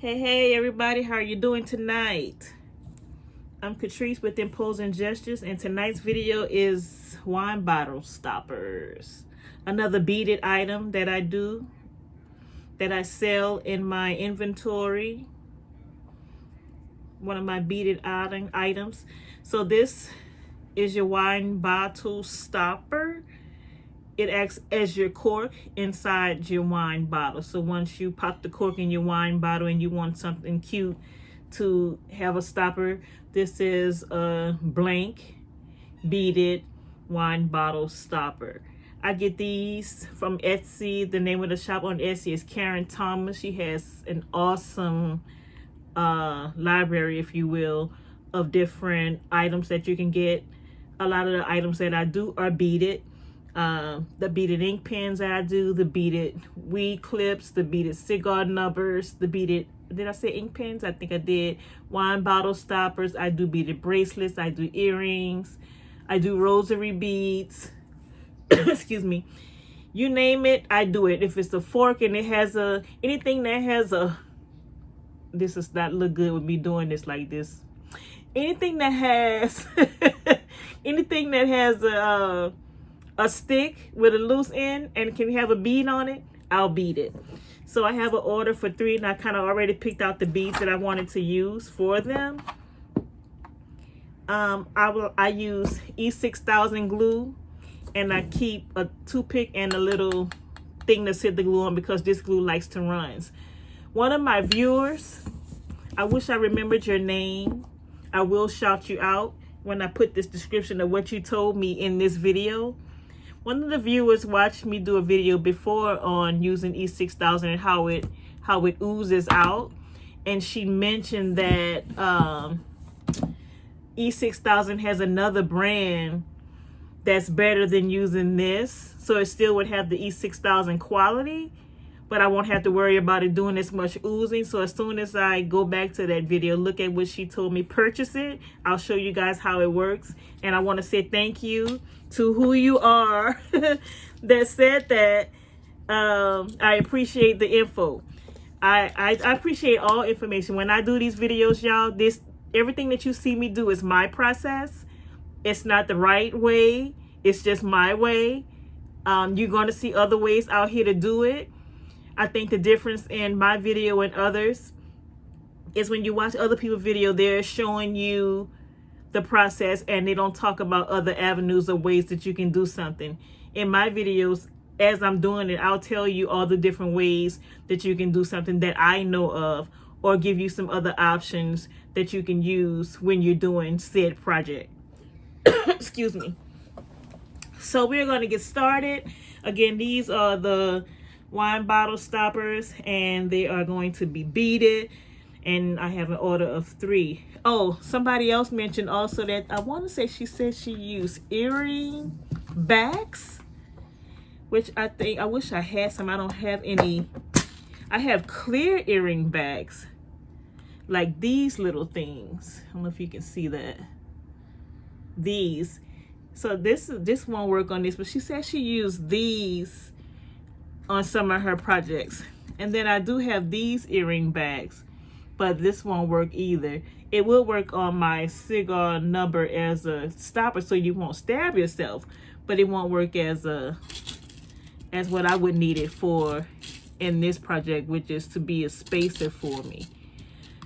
Hey everybody, how are you doing tonight? I'm Catrice with Imposing Gestures, and tonight's video is wine bottle stoppers. Another beaded item that I sell in my inventory. One of my beaded items. So this is your wine bottle stopper. It acts as your cork inside your wine bottle. So once you pop the cork in your wine bottle and you want something cute to have a stopper, this is a blank beaded wine bottle stopper. I get these from Etsy. The name of the shop on Etsy is Karen Thomas. She has an awesome library, if you will, of different items that you can get. A lot of the items that I do are beaded. The beaded ink pens that I do, the beaded weed clips, the beaded cigar nubbers, the beaded, did I say ink pens? I think I did. Wine bottle stoppers. I do beaded bracelets. I do earrings. I do rosary beads. Excuse me. You name it, I do it. If it's a fork and it has anything that has this does not look good with me doing this like this. Anything that has, anything that has a stick with a loose end and can have a bead on it, I'll bead it. So I have an order for 3, and I kind of already picked out the beads that I wanted to use for them. I use E6000 glue, and I keep a toothpick and a little thing to sit the glue on because this glue likes to run. One of my viewers, I wish I remembered your name. I will shout you out when I put this description of what you told me in this video. One of the viewers watched me do a video before on using E6000 and how it oozes out, and she mentioned that E6000 has another brand that's better than using this, so it still would have the E6000 quality, but I won't have to worry about it doing as much oozing. So as soon as I go back to that video, look at what she told me, purchase it. I'll show you guys how it works. And I want to say thank you to who you are that said that. I appreciate the info. I appreciate all information. When I do these videos, y'all, everything that you see me do is my process. It's not the right way. It's just my way. You're going to see other ways out here to do it. I think the difference in my video and others is when you watch other people's video, they're showing you the process and they don't talk about other avenues or ways that you can do something. In my videos, as I'm doing it, I'll tell you all the different ways that you can do something that I know of, or give you some other options that you can use when you're doing said project. Excuse me. So we're going to get started. Again, these are the wine bottle stoppers, and they are going to be beaded, and I have an order of 3. Oh, somebody else mentioned also that I want to say she said she used earring backs, which I wish I had some. I don't have any. I have clear earring bags like these little things. I don't know if you can see that. These. So this won't work on this, but she said she used these on some of her projects. And then I do have these earring bags, but this won't work either. It will work on my cigar number as a stopper so you won't stab yourself, but it won't work as what I would need it for in this project, which is to be a spacer for me.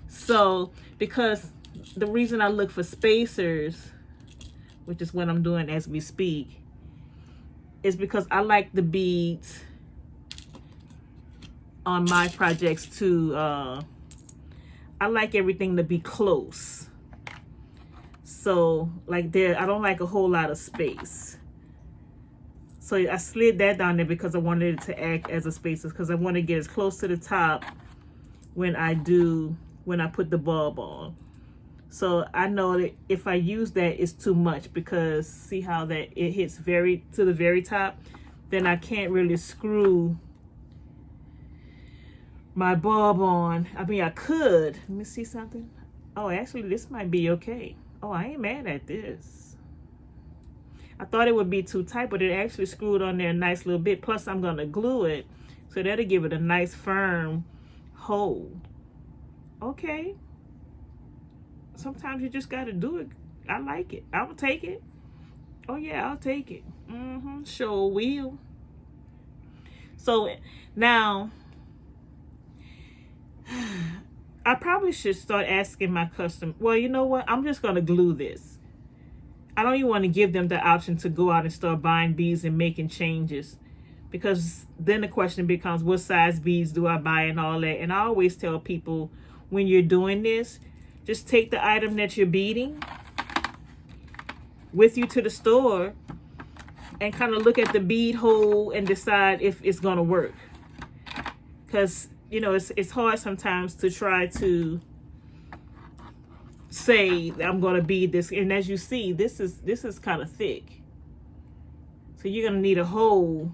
So because the reason I look for spacers, which is what I'm doing as we speak, is because I like the beads on my projects to I like everything to be close. So like I don't like a whole lot of space. So I slid that down there because I wanted it to act as a spacer, because I want to get as close to the top when I put the bulb on. So I know that if I use that, it's too much, because see how that it hits to the very top, then I can't really screw my bulb on. I mean, I could. Let me see something. Oh, actually, this might be okay. Oh, I ain't mad at this. I thought it would be too tight, but it actually screwed on there a nice little bit. Plus, I'm going to glue it, so that'll give it a nice firm hold. Okay. Sometimes you just got to do it. I like it. I will take it. Oh yeah, I'll take it. Sure will. So now I probably should start asking my customer, well, you know what? I'm just going to glue this. I don't even want to give them the option to go out and start buying beads and making changes, because then the question becomes, what size beads do I buy and all that. And I always tell people, when you're doing this, just take the item that you're beading with you to the store and kind of look at the bead hole and decide if it's going to work. Because, you know, it's hard sometimes to try to say I'm going to bead this. And as you see, this is kind of thick. So you're going to need a hole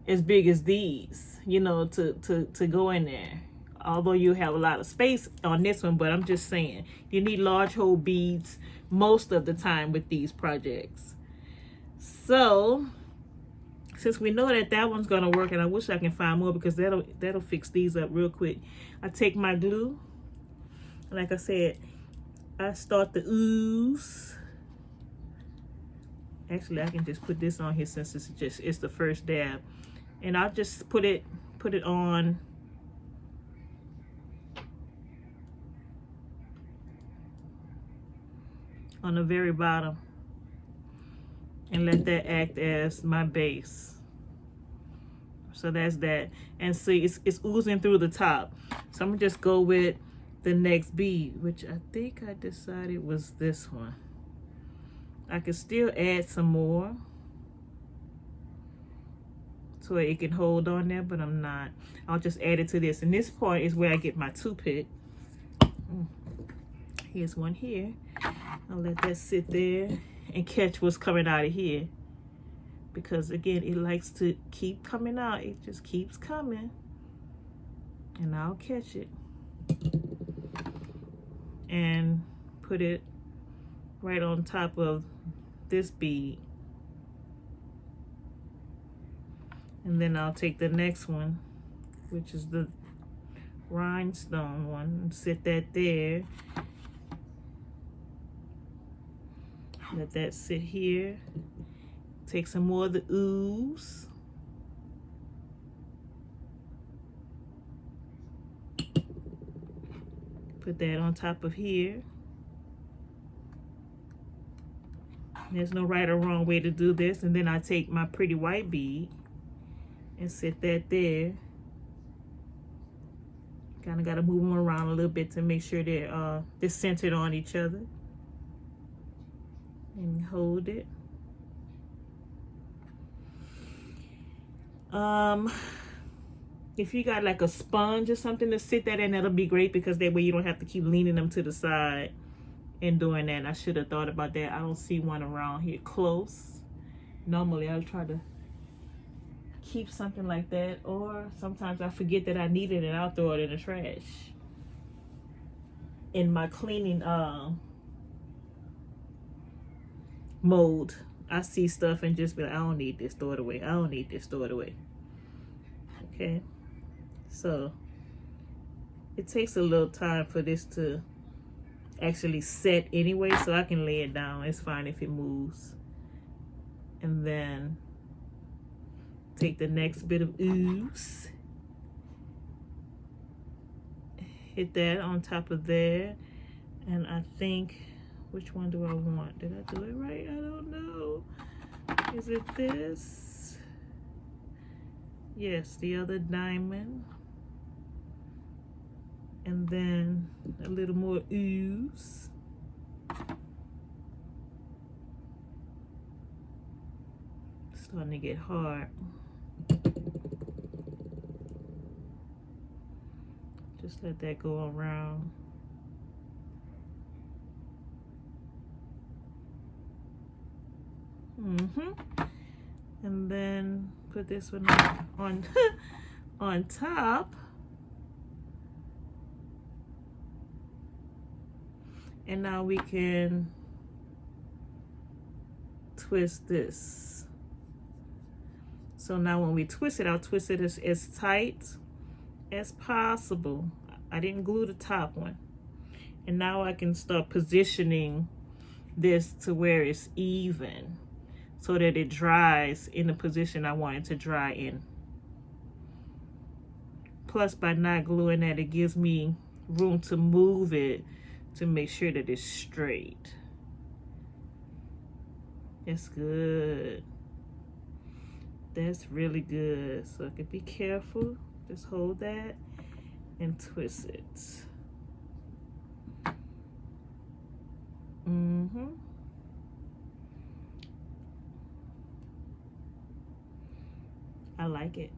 as big as these, you know, to go in there. Although you have a lot of space on this one, but I'm just saying, you need large hole beads most of the time with these projects. So since we know that that one's gonna work, and I wish I can find more because that'll fix these up real quick. I take my glue, like I said, I start the ooze. Actually, I can just put this on here since it's the first dab, and I'll just put it on the very bottom and let that act as my base. So that's that. And see, it's oozing through the top. So I'm gonna just go with the next bead, which I think I decided was this one. I can still add some more so it can hold on there, but I'm not. I'll just add it to this. And this part is where I get my toothpick. Here's one here. I'll let that sit there and catch what's coming out of here. Because again, it likes to keep coming out. It just keeps coming. And I'll catch it. And put it right on top of this bead. And then I'll take the next one, which is the rhinestone one, and sit that there. Let that sit here. Take some more of the ooze. Put that on top of here. There's no right or wrong way to do this. And then I take my pretty white bead and sit that there. Kind of got to move them around a little bit to make sure they're centered on each other. And hold it. If you got like a sponge or something to sit that in, that'll be great, because that way you don't have to keep leaning them to the side and doing that. And I should have thought about that. I don't see one around here close. Normally I'll try to keep something like that, or sometimes I forget that I need it and I'll throw it in the trash. In my cleaning mode, I see stuff and just be like, I don't need this, throw it away. I don't need this, throw it away. Okay, so it takes a little time for this to actually set anyway, so I can lay it down. It's fine if it moves. And then take the next bit of ooze, hit that on top of there, and I think, which one do I want? Did I do it right? I don't know. Is it this? Yes, the other diamond. And then a little more ooze. Starting to get hard. Just let that go around. And then put this one on on top. And now we can twist this. So now when we twist it, I'll twist it as tight as possible. I didn't glue the top one. And now I can start positioning this to where it's even so that it dries in the position I want it to dry in. Plus, by not gluing that, it gives me room to move it to make sure that it's straight. That's good. That's really good. So I can be careful. Just hold that and twist it. I like it.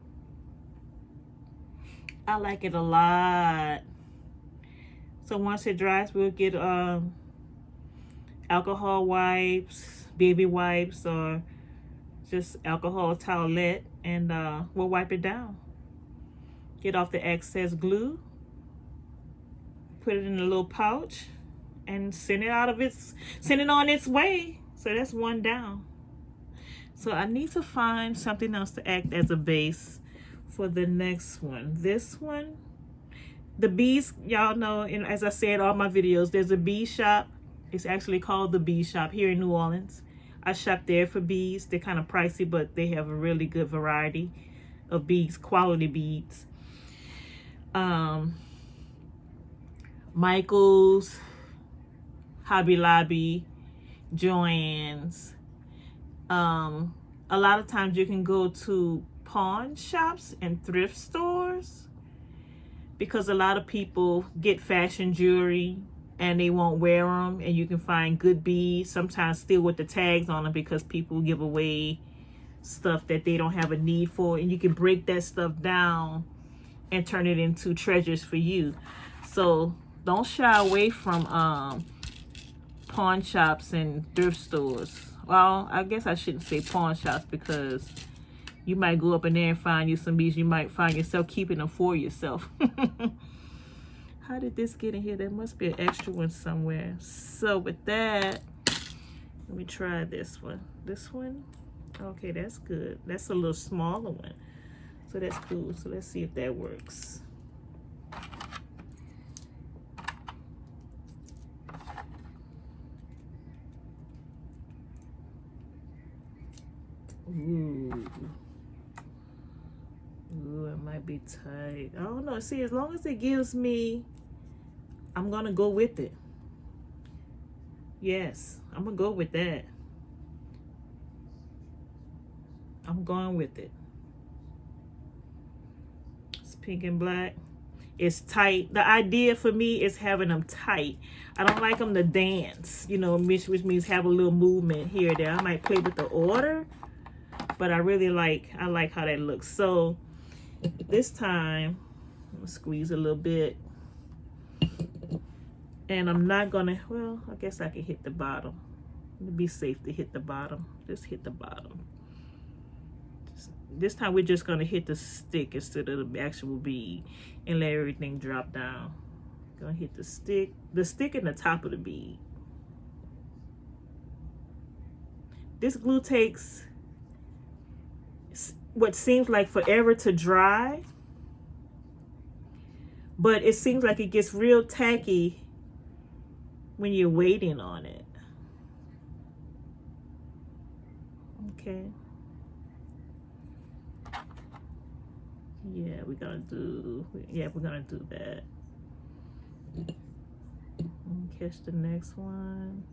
I like it a lot. So once it dries, we'll get alcohol wipes, baby wipes, or just alcohol towelette, and we'll wipe it down. Get off the excess glue, put it in a little pouch, and send it on its way. So that's one down. So I need to find something else to act as a base for the next one. This one, the beads, y'all know, and as I said in all my videos, there's a bead shop. It's actually called the Bead Shop here in New Orleans. I shop there for beads. They're kind of pricey, but they have a really good variety of beads, quality beads. Michael's, Hobby Lobby, Joann's. A lot of times you can go to pawn shops and thrift stores, because a lot of people get fashion jewelry and they won't wear them, and you can find good beads, sometimes still with the tags on them, because people give away stuff that they don't have a need for, and you can break that stuff down and turn it into treasures for you. So don't shy away from pawn shops and thrift stores. Well, I guess I shouldn't say pawn shops, because you might go up in there and find you some beads. You might find yourself keeping them for yourself. How did this get in here? There must be an extra one somewhere. So with that, let me try this one. This one? Okay, that's good. That's a little smaller one. So that's cool. So let's see if that works. Ooh. Ooh, it might be tight. I don't know. See, as long as it gives me, I'm going to go with it. Yes, I'm going to go with that. I'm going with it. It's pink and black. It's tight. The idea for me is having them tight. I don't like them to dance, you know, which means have a little movement here or there. I might play with the order, but I like how that looks. So this time, I'm gonna squeeze a little bit. And I'm not gonna, well, I guess I can hit the bottom. It'd be safe to hit the bottom. Just hit the bottom. This time we're just gonna hit the stick instead of the actual bead and let everything drop down. Gonna hit the stick in the top of the bead. This glue takes what seems like forever to dry, but it seems like it gets real tacky when you're waiting on it. Okay. Yeah, we're gonna do that. And catch the next one.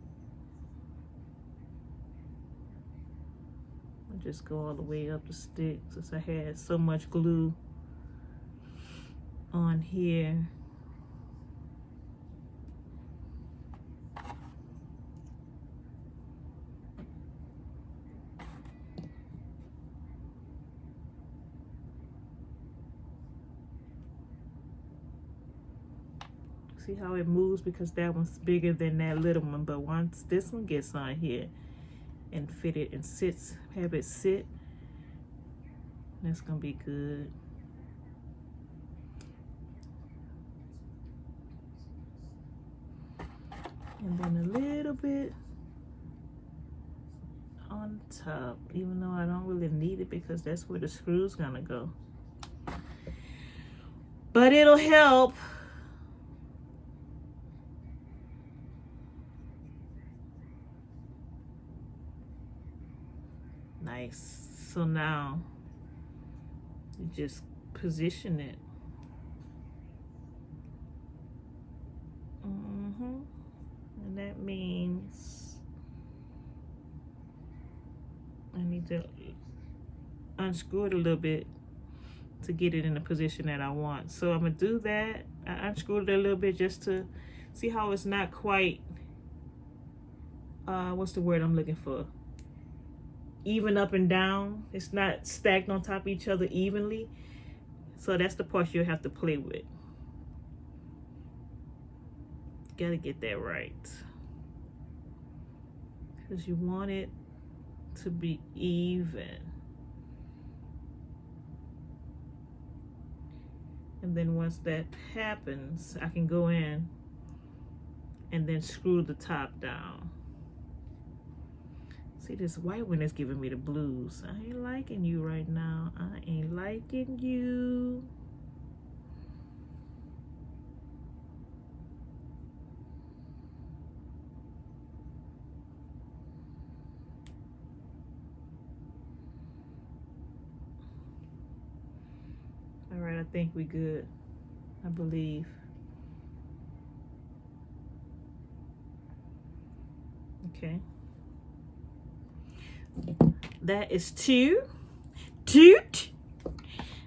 I'll just go all the way up the stick since I had so much glue on here. See how it moves, because that one's bigger than that little one, but once this one gets on here and fit it and have it sit, that's gonna be good. And then a little bit on top, even though I don't really need it because that's where the screw's gonna go, but it'll help. Nice. So now you just position it. And that means I need to unscrew it a little bit to get it in the position that I want. So I'm gonna do that. I unscrewed it a little bit just to see how it's not quite, what's the word I'm looking for? Even up and down. It's not stacked on top of each other evenly. So that's the part you'll have to play with. Gotta get that right. Because you want it to be even. And then once that happens, I can go in and then screw the top down. See, this white one is giving me the blues. I ain't liking you right now. I ain't liking you. All right, I think we good. I believe. Okay. That is two.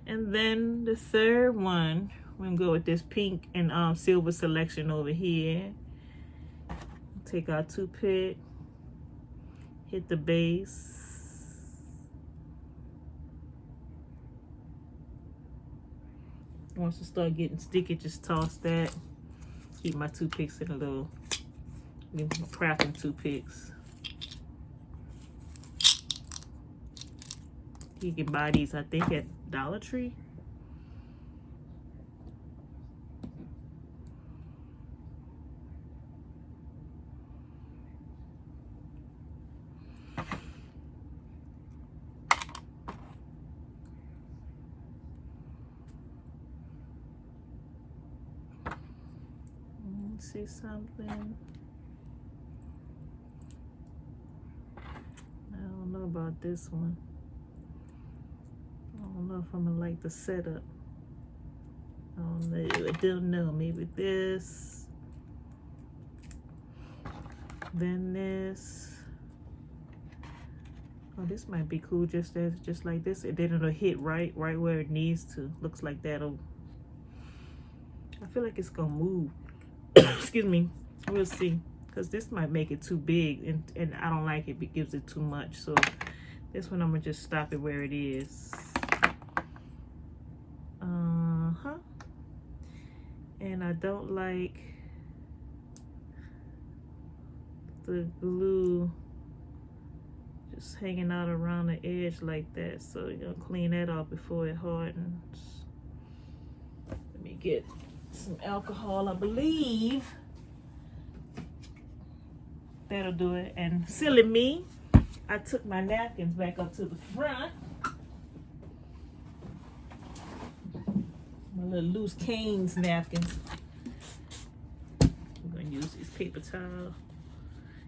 And then the third one, we're gonna go with this pink and silver selection over here. Take our toothpick, hit the base. Once it start getting sticky, just toss that. Keep my toothpicks in a little, crafting toothpicks. You can buy these, I think, at Dollar Tree. Let's see something. I don't know about this one. I don't know if I'm gonna like the setup. I don't know. Maybe this, then this. Oh, this might be cool. Just like this. And then it'll hit right where it needs to. Looks like that'll. I feel like it's gonna move. Excuse me. We'll see. Because this might make it too big, and I don't like it. It gives it too much. So this one I'm gonna just stop it where it is. And I don't like the glue just hanging out around the edge like that. So you're gonna clean that off before it hardens. Let me get some alcohol. I believe that'll do it. And silly me, I took my napkins back up to the front. My little loose Cane's napkins. I'm gonna use these paper towel.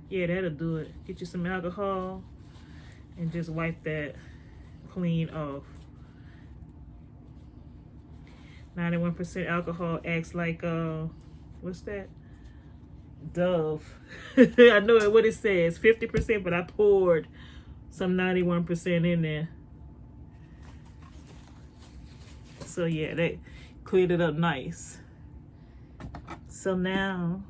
Yeah, that'll do it. Get you some alcohol and just wipe that clean off. 91% alcohol acts like what's that? Dove. I know what it says, 50%, but I poured some 91% in there. So yeah, that cleared it up nice. So now,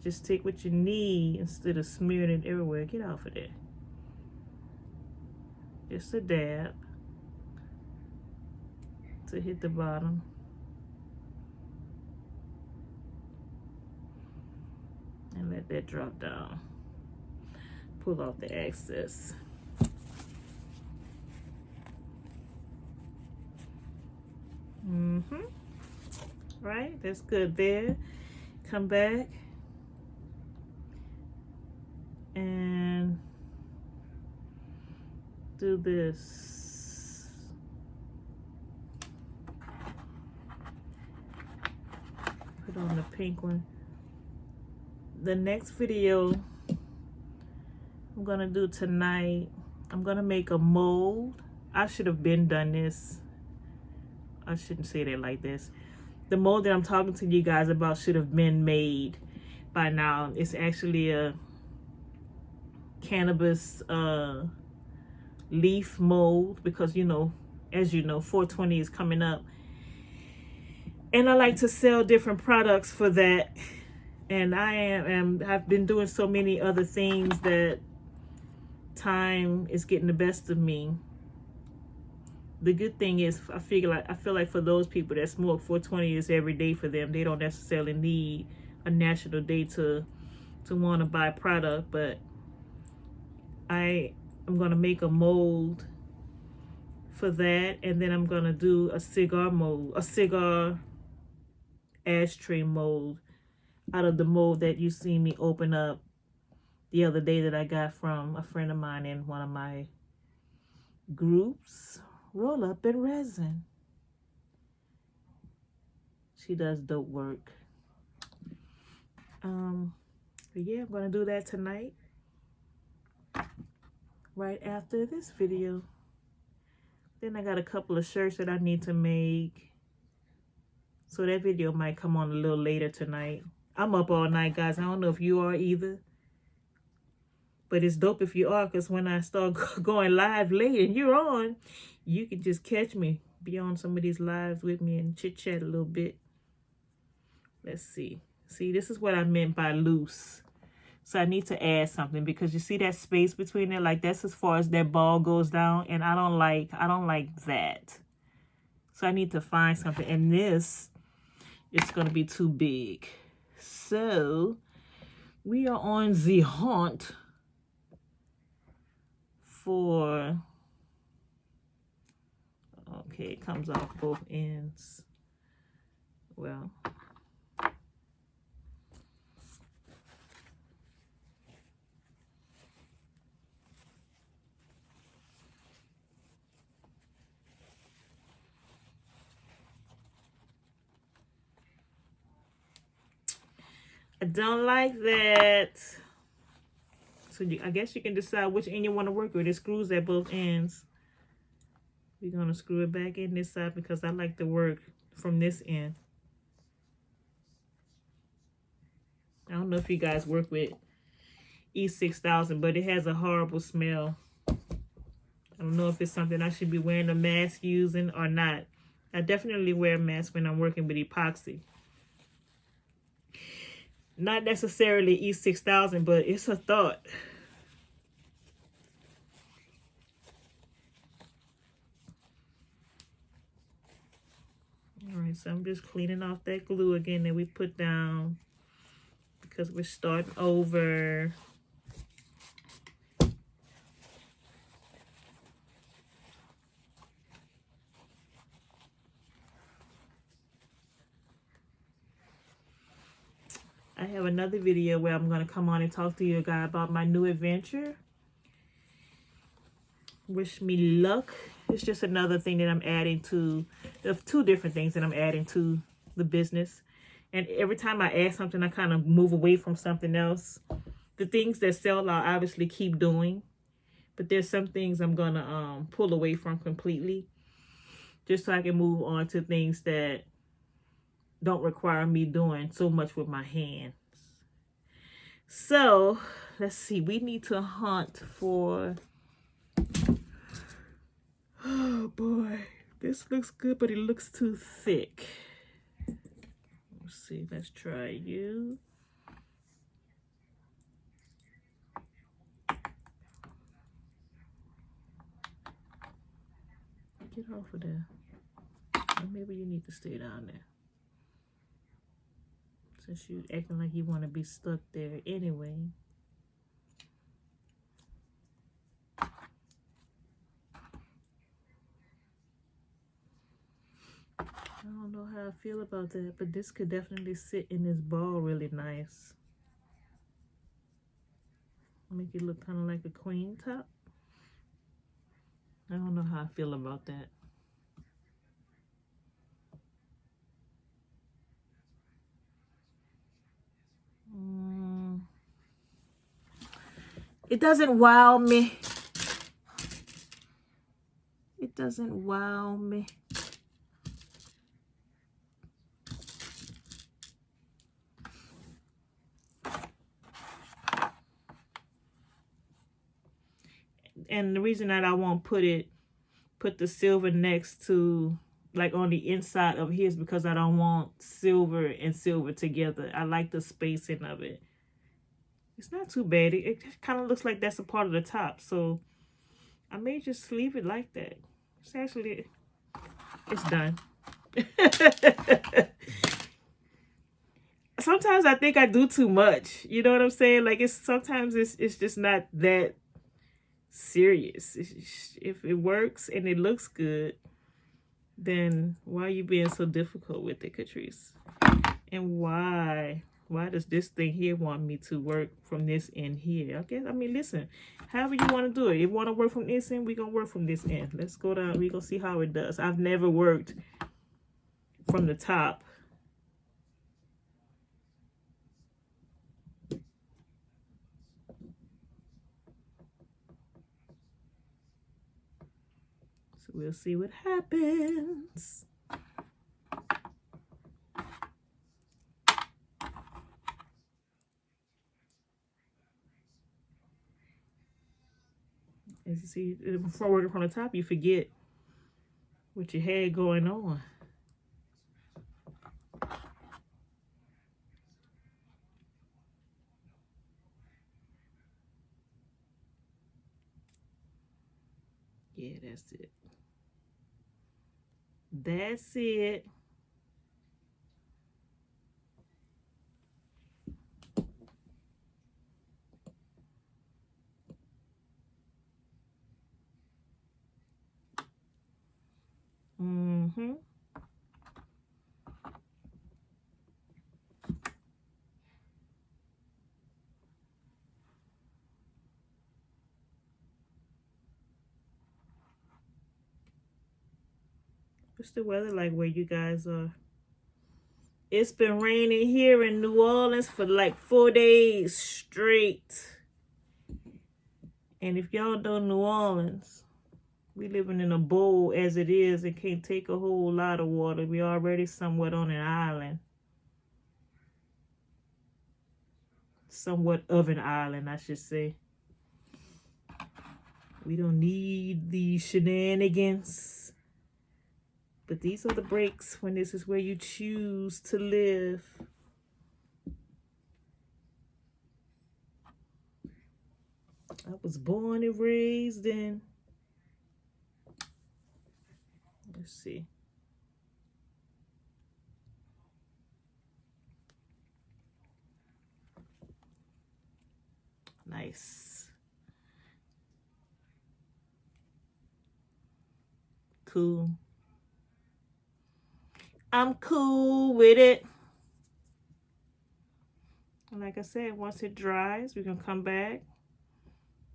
just take what you need instead of smearing it everywhere. Get off of there. Just a dab to hit the bottom. And let that drop down. Pull off the excess. Right, that's good there. Come back and do this. Put on the pink one. The next video I'm gonna do tonight I'm gonna make a mold. I should have been done this. I shouldn't say that like this. The mold that I'm talking to you guys about should have been made by now. It's actually a cannabis leaf mold, because you know, as you know, 420 is coming up, and I like to sell different products for that. And I've been doing so many other things that time is getting the best of me. The good thing is, I feel like for those people that smoke, 420 is every day for them. They don't necessarily need a national day to want to buy product. But I'm gonna make a mold for that, and then I'm gonna do a cigar mold, a cigar ashtray mold out of the mold that you see me open up the other day that I got from a friend of mine in one of my groups. Roll Up in Resin. She does dope work. But yeah, I'm gonna do that tonight, right after this video. Then I got a couple of shirts that I need to make, so that video might come on a little later tonight. I'm up all night, guys. I don't know if you are either, but it's dope if you are, because when I start going live late and you're on, you can just catch me, be on some of these lives with me and chit chat a little bit. Let's see. See, this is what I meant by loose. So I need to add something, because you see that space between it, like that's as far as that ball goes down, and I don't like that. So I need to find something, and this, it's gonna be too big. So we are on the hunt for, okay, it comes off both ends. Well, I don't like that. So I guess you can decide which end you want to work with. It screws at both ends. We're going to screw it back in this side because I like to work from this end. I don't know if you guys work with E6000, but it has a horrible smell. I don't know if it's something I should be wearing a mask using or not. I definitely wear a mask when I'm working with epoxy. Not necessarily E6000, but it's a thought. All right, so I'm just cleaning off that glue again that we put down, because we're starting over. I have another video where I'm going to come on and talk to you guys about my new adventure. Wish me luck. It's just another thing that I'm adding to, of two different things that I'm adding to the business. And every time I add something, I kind of move away from something else. The things that sell, I'll obviously keep doing. But there's some things I'm going to pull away from completely, just so I can move on to things that don't require me doing so much with my hands. So let's see, we need to hunt for, oh boy, this looks good, but it looks too thick. Let's see, let's try you. Get off of there. Or maybe you need to stay down there, since you acting like you want to be stuck there anyway. I don't know how I feel about that, but this could definitely sit in this ball really nice. Make it look kind of like a queen top. I don't know how I feel about that. It doesn't wow me. doesn't wow me. And the reason that I won't put the silver next to, like, on the inside of his, because I don't want silver and silver together. I like the spacing of it. It's not too bad. It kind of looks like that's a part of the top. So I may just leave it like that. It's actually, it's done. Sometimes I think I do too much. You know what I'm saying? Like, sometimes it's just not that serious. If it works and it looks good, then why are you being so difficult with it, Catrice? And why does this thing here want me to work from this end here? I mean, listen, however you want to do it. If you want to work from this end, we're going to work from this end. Let's go down. We're going to see how it does. I've never worked from the top. So we'll see what happens. As you see, before working from the top, you forget what you had going on. Yeah, that's it. That's it. Mm-hmm. What's the weather like where you guys are? It's been raining here in New Orleans for like 4 days straight. And if y'all know New Orleans, we living in a bowl as it is and can't take a whole lot of water. We already somewhat on an island. Somewhat of an island, I should say. We don't need these shenanigans. But these are the breaks when this is where you choose to live. I was born and raised in, let's see. Nice. Cool. I'm cool with it. And like I said, once it dries, we're going to come back.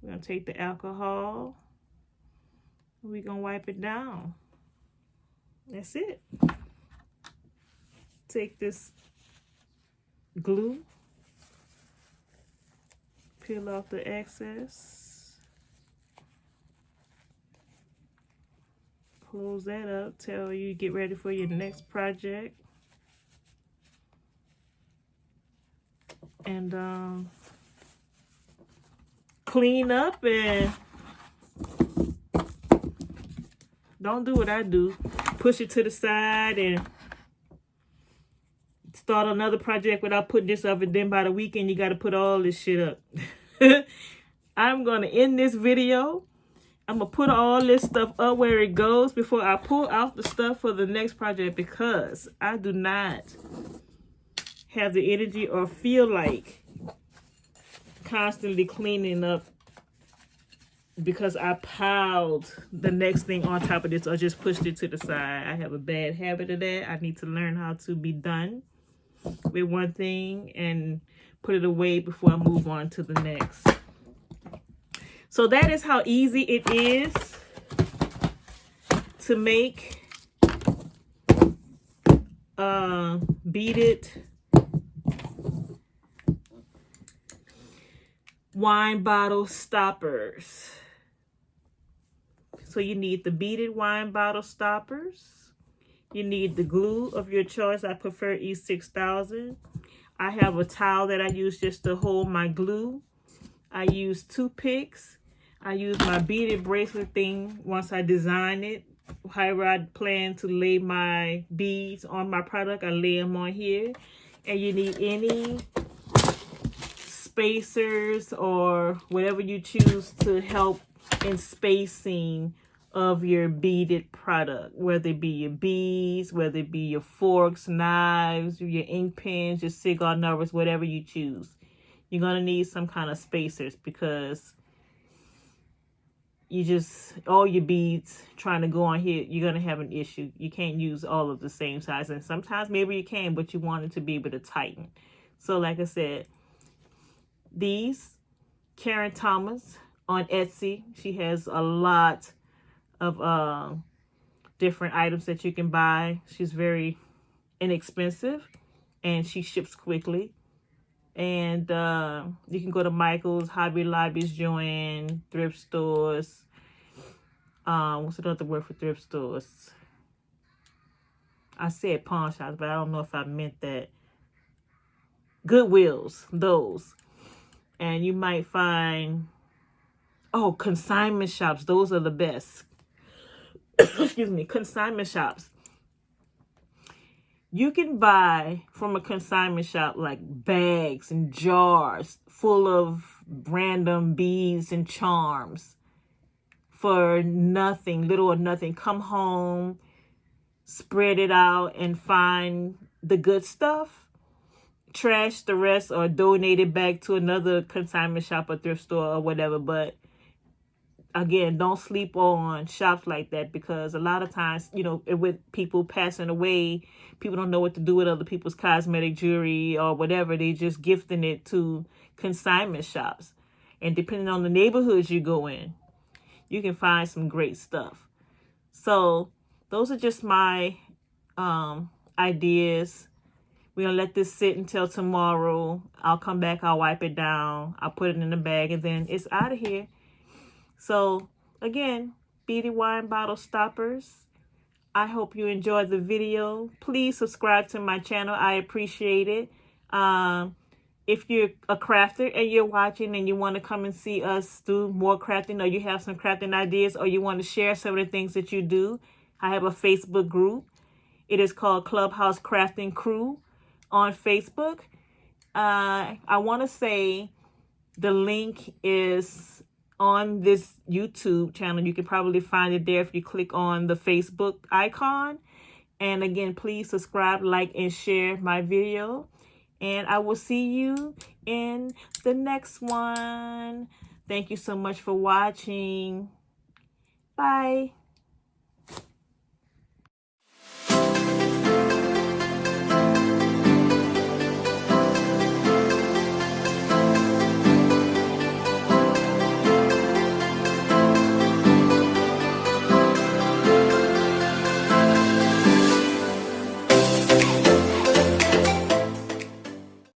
We're going to take the alcohol. We're going to wipe it down. That's it. Take this glue. Peel off the excess. Close that up. Tell you get ready for your next project. And clean up and don't do what I do. Push it to the side and start another project without putting this up, and then by the weekend you got to put all this shit up. I'm going to end this video. I'm going to put all this stuff up where it goes before I pull out the stuff for the next project, because I do not have the energy or feel like constantly cleaning up because I piled the next thing on top of this or just pushed it to the side. I have a bad habit of that. I need to learn how to be done with one thing and put it away before I move on to the next. So that is how easy it is to make beaded wine bottle stoppers. So you need the beaded wine bottle stoppers. You need the glue of your choice. I prefer E6000. I have a towel that I use just to hold my glue. I use toothpicks. I use my beaded bracelet thing once I design it. However I plan to lay my beads on my product, I lay them on here. And you need any spacers or whatever you choose to help in spacing of your beaded product, whether it be your beads, whether it be your forks, knives, your ink pens, your cigar numbers, whatever you choose. You're going to need some kind of spacers because you just, all your beads trying to go on here, you're going to have an issue. You can't use all of the same size. And sometimes maybe you can, but you want it to be able to tighten. So like I said, these, Karen Thomas on Etsy, she has a lot of different items that you can buy. She's very inexpensive and she ships quickly. And you can go to Michael's, Hobby Lobbies, Joann, thrift stores. What's another word for thrift stores? I said pawn shops, but I don't know if I meant that. Goodwills, those. And you might find, oh, consignment shops. Those are the best. Excuse me, consignment shops. You can buy from a consignment shop like bags and jars full of random beads and charms for nothing, little or nothing. Come home, spread it out, and find the good stuff. Trash the rest or donate it back to another consignment shop or thrift store or whatever. But again, don't sleep on shops like that because a lot of times, you know, with people passing away, people don't know what to do with other people's cosmetic jewelry or whatever. They just gifting it to consignment shops. And depending on the neighborhoods you go in, you can find some great stuff. So those are just my ideas. We're going to let this sit until tomorrow. I'll come back. I'll wipe it down. I'll put it in the bag and then it's out of here. So, again, beaded wine bottle stoppers. I hope you enjoyed the video. Please subscribe to my channel. I appreciate it. If you're a crafter and you're watching and you want to come and see us do more crafting, or you have some crafting ideas, or you want to share some of the things that you do, I have a Facebook group. It is called Clubhouse Crafting Crew on Facebook. I want to say the link is on this YouTube channel. You can probably find it there if you click on the Facebook icon. And again, please subscribe, like, and share my video. And I will see you in the next one. Thank you so much for watching. Bye.